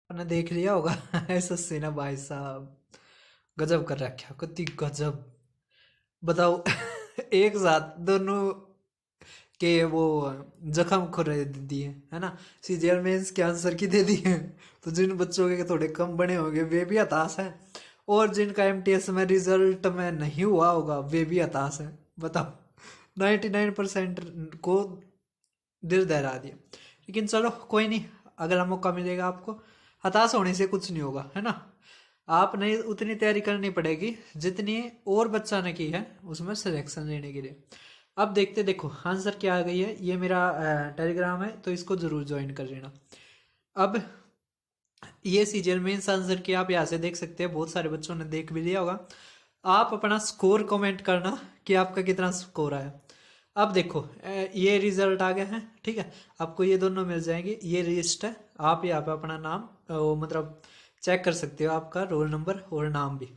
आपने देख लिया होगा एसएससी ने भाई साहब गजब कर रखा, कितनी गजब। बताओ एक साथ दोनों के वो जख्म खुरे दे दिए है ना। सीजीएल मेंस के आंसर की दे दिए। तो जिन बच्चों के थोड़े कम बने होंगे वे भी हताश हैं, और जिनका एमटीएस में रिजल्ट में नहीं हुआ होगा वे भी हताश हैं। बताओ 99% को दिल दहला दिया। लेकिन चलो कोई नहीं, अगला मौका मिलेगा आपको। हताश होने से कुछ नहीं होगा है ना। आपने उतनी तैयारी करनी पड़ेगी जितनी और बच्चा ने की है उसमें सिलेक्शन लेने के लिए। अब देखते, देखो आंसर क्या आ गई है। ये मेरा टेलीग्राम है तो इसको जरूर ज्वाइन कर लेना। अब ये सीरियल मेंस आंसर की आप यहाँ से देख सकते हैं, बहुत सारे बच्चों ने देख भी लिया होगा। आप अपना स्कोर कमेंट करना कि आपका कितना स्कोर आया। अब देखो ये रिजल्ट आ गया है, ठीक है। आपको ये दोनों मिल जाएंगे, ये लिस्ट है। आप यहाँ पे अपना नाम मतलब चेक कर सकते हो, आपका रोल नंबर और नाम भी।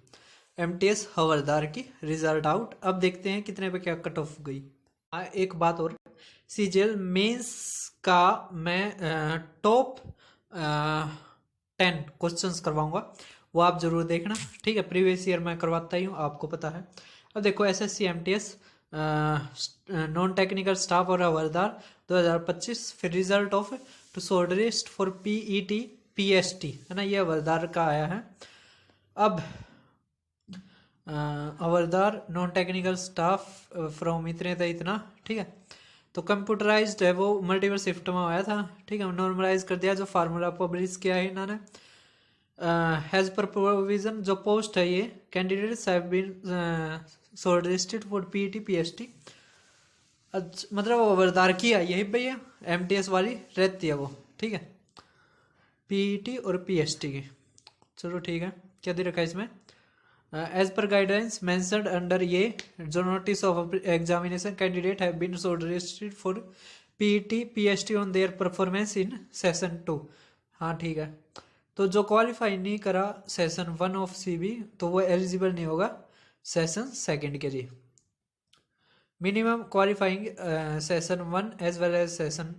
एमटीएस हवलदार की रिजल्ट आउट। अब देखते हैं कितने पे क्या कट ऑफ गई। एक बात और, सीजीएल मेंस का मैं टॉप 10 क्वेश्चंस करवाऊंगा, वो आप जरूर देखना, ठीक है। प्रीवियस ईयर मैं करवाता ही हूँ, आपको पता है। अब देखो SSC MTS non technical staff और हवलदार 2025, फिर result of to short list for PET PST है ना, ये हवलदार का आया है। अब हवलदार नॉन टेक्निकल स्टाफ फ्रॉम इतने था इतना, ठीक है। तो कंप्यूटराइज्ड है वो, मल्टीपल शिफ्ट में आया था, ठीक है। नॉर्मलाइज कर दिया, जो फार्मूला पब्लिश किया है इन्होंने। हैज पर प्रोविजन जो पोस्ट है ये candidates have been shortlisted for PET PST. मतलब वो हवलदार की आई है भैया, एमटीएस वाली रहती है वो, ठीक है। पीईटी और पीएसटी की, चलो ठीक है। क्या दे रखा है इसमें, as per guidelines mentioned under ये जो notice of examination candidate have been shortlisted for PET PST on their performance in session 2। हाँ ठीक है। तो जो क्वालिफाई नहीं करा सेशन 1 ऑफ सीबी तो वो एलिजिबल नहीं होगा सेशन 2 के लिए। Minimum qualifying session 1 as well as session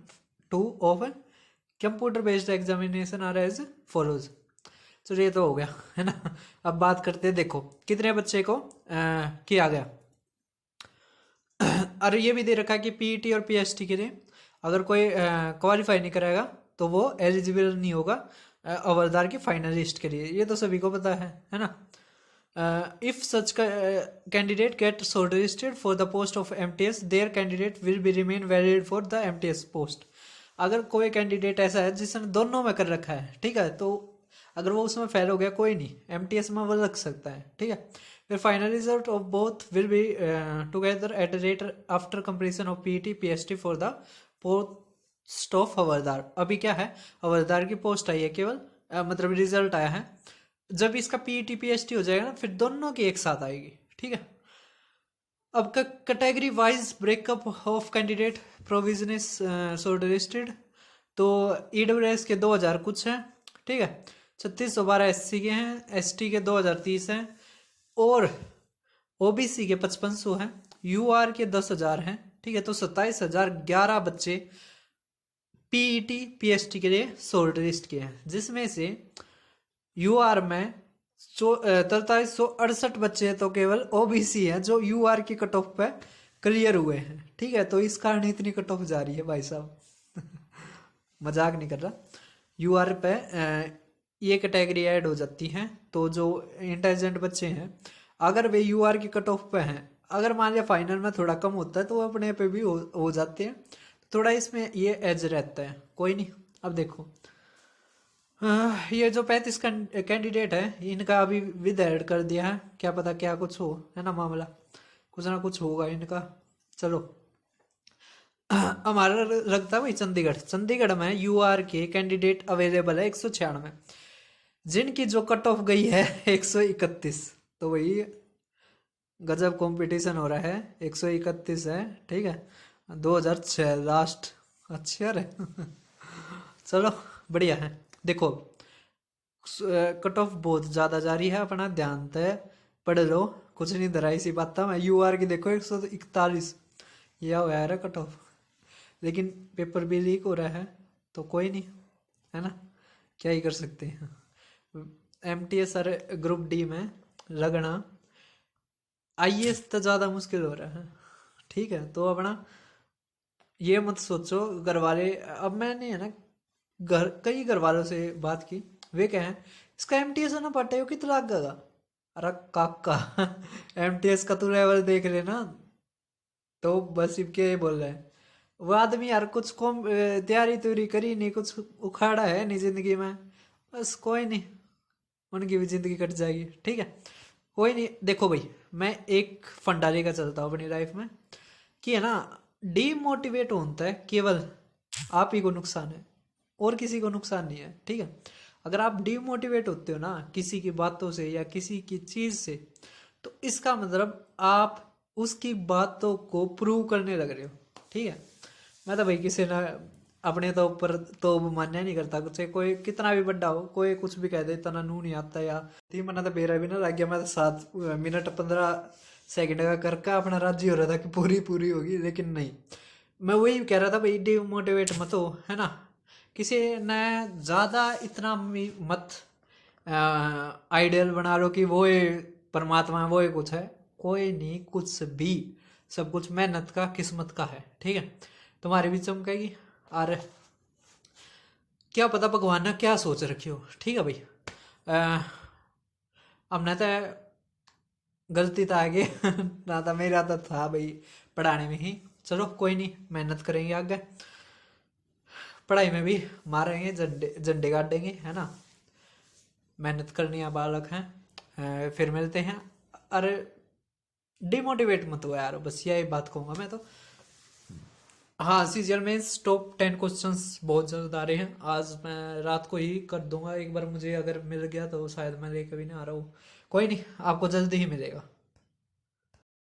2 of computer based examination are as follows. चलो ये तो हो गया है ना। अब बात करते हैं, देखो कितने बच्चे को किया गया। और ये भी दे रखा है कि पीईटी और पीएसटी के लिए अगर कोई क्वालिफाई नहीं करेगा तो वो एलिजिबल नहीं होगा हवलदार की फाइनलिस्ट के लिए, ये तो सभी को पता है ना। If such candidate gate shortlisted for the post of MTS there candidate will be remain valid for the MTS post. अगर कोई कैंडिडेट ऐसा है जिसने दोनों में कर रखा है, ठीक है, तो अगर वो उसमें फेल हो गया कोई नहीं, एमटीएस में वो लग सकता है, ठीक है। फिर final result of both will be together at rate after completion of PET PST for the post of havildar. अभी क्या है, हवलदार की पोस्ट आई है केवल, मतलब रिजल्ट आया है। जब इसका पीईटी पीएसटी हो जाएगा ना फिर दोनों की एक साथ आएगी, ठीक है। अब category wise breakup of candidate provision is shortlisted. तो ईडब्ल्यूएस के 2000 कुछ हैं, ठीक है। 3612 एससी के हैं, एसटी के 2030 हैं, और ओबीसी के 5500 हैं, यूआर के 10,000 हैं, ठीक है। तो 27,011 बच्चे पीईटी पीएसटी के लिए शॉर्ट लिस्ट किए हैं, जिसमें से यूआर में 4368 बच्चे तो केवल ओबीसी हैं जो यूआर की कट ऑफ पे क्लियर हुए हैं, ठीक है। तो इस कारण इतनी कट ऑफ जा रही है भाई साहब मजाक नहीं कर रहा। यूआर पे ये कैटेगरी ऐड हो जाती है, तो जो इंटेलिजेंट बच्चे हैं अगर वे यूआर की कट ऑफ पे हैं, अगर मान लिया फाइनल में थोड़ा कम होता है तो वो अपने पे भी हो जाते हैं, थोड़ा इसमें ये एज रहता है, कोई नहीं। अब देखो ये जो 35 कैंडिडेट है इनका अभी विद ऐड कर दिया है, क्या पता क्या कुछ हो, है ना मामला, कुछ ना कुछ होगा इनका। चलो हमारा लगता है भाई चंडीगढ़, चंडीगढ़ में यूआर के कैंडिडेट अवेलेबल है 196, जिनकी जो कट ऑफ गई है 131। तो वही गजब कंपटीशन हो रहा है, 131 है, ठीक है। 2006 लास्ट, अच्छा है चलो बढ़िया है। देखो कट ऑफ बहुत ज्यादा जारी है, अपना ध्यान से पढ़ लो, कुछ नहीं धरा इसी बात था। मैं यूआर की देखो 141 यह हुआ है कट ऑफ, लेकिन पेपर भी लीक हो रहा है तो कोई नहीं, है ना। क्या ही कर सकते हैं। एमटीएस और ग्रुप डी में लगना आईएएस तो ज़्यादा मुश्किल हो रहा है। ठीक है, तो अपना ये मत सोचो घर वाले। अब मैंने है ना कई घर वालों से बात की, वे कहें इसका एमटीएस ना पट्टे हो कितना लगेगा। अरे काका एमटीएस का तू लेवल देख लेना, तो बस इनके बोल रहे हैं वो आदमी यार कुछ कम तैयारी तुरी करी नहीं, कुछ उखाड़ा है नहीं जिंदगी में, बस कोई नहीं, उनकी भी जिंदगी कट जाएगी। ठीक है, कोई नहीं। देखो भाई, मैं एक फंडा लेकर चलता हूँ अपनी लाइफ में कि है ना, डीमोटिवेट होता है केवल आप ही को नुकसान है, और किसी को नुकसान नहीं है। ठीक है, अगर आप डीमोटिवेट होते हो ना किसी की बातों से या किसी की चीज़ से, तो इसका मतलब आप उसकी बातों को प्रूव करने लग रहे हो। ठीक है, मैं तो भाई किसी ना अपने तो ऊपर तो मान्य नहीं करता, चाहे कोई कितना भी बड़ा हो, कोई कुछ भी कह दे इतना नू नहीं आता, या तीन मना तो बेरा भी ना लग गया। मैं तो 7 मिनट 15 सेकंड का करके अपना राजी हो रहा था कि पूरी पूरी होगी, लेकिन नहीं। मैं वही कह रहा था भाई, डिमोटिवेट मत हो, है ना, किसी ने ज़्यादा इतना मत आइडियल बना लो कि वो ही परमात्मा है, वो ही कुछ है। कोई नहीं कुछ भी, सब कुछ मेहनत का किस्मत का है। ठीक है, तुम्हारी भी चमकेगी। और क्या पता भगवान ने क्या सोच रखी हो। ठीक है भाई, हमने तो गलती तो आगे ना था, मेरा तो था भाई पढ़ाने में ही। चलो कोई नहीं, मेहनत करेंगे आगे, पढ़ाई में भी मारेंगे, झंडे झंडे गाड़ेंगे, है ना। मेहनत करनी है, बालक हैं। फिर मिलते हैं। अरे डिमोटिवेट मत हो यार, बस यही बात कहूँगा मैं तो। हाँ, सीजीएल में टॉप 10 क्वेश्चंस बहुत जल्द आ रहे हैं, आज मैं रात को ही कर दूंगा एक बार, मुझे अगर मिल गया तो शायद मैं लेकर भी नहीं आ रहा हूँ। कोई नहीं, आपको जल्दी ही मिलेगा।